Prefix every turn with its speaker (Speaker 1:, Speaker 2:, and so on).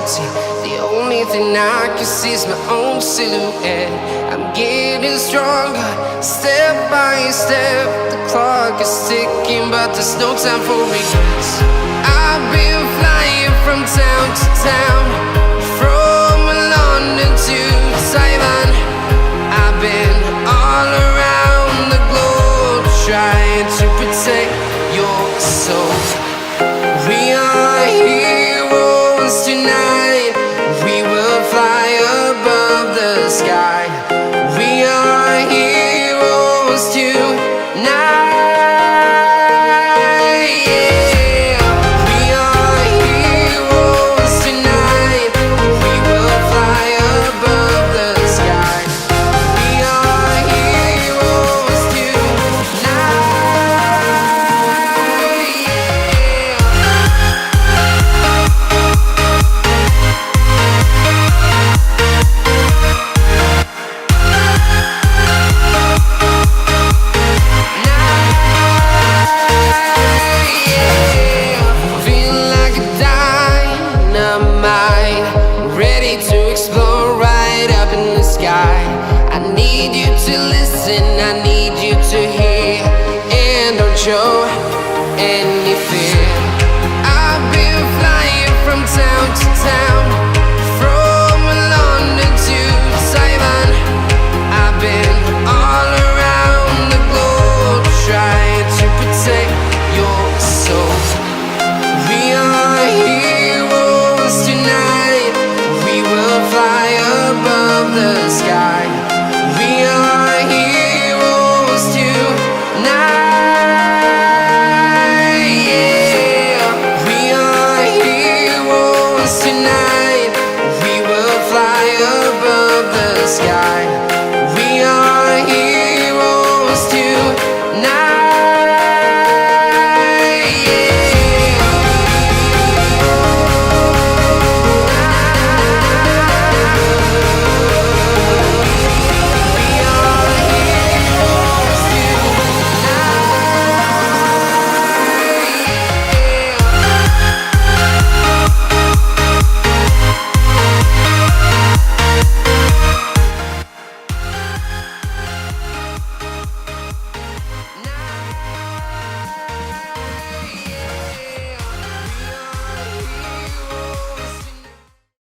Speaker 1: empty. The only thing I can see is my own silhouette. I'm getting stronger, step by step. The clock is ticking, but there's no time for regrets. I've been flying from town to town, from London to Taiwan. I've been all around the globe, trying to protect your soul. We are heroes tonight. We will fly above the sky. We are heroes tonight. Yeah. We are heroes tonight. We will fly above the sky. We are heroes tonight. Feeling like a dynamite, ready to explode right up in the sky. I need you to listen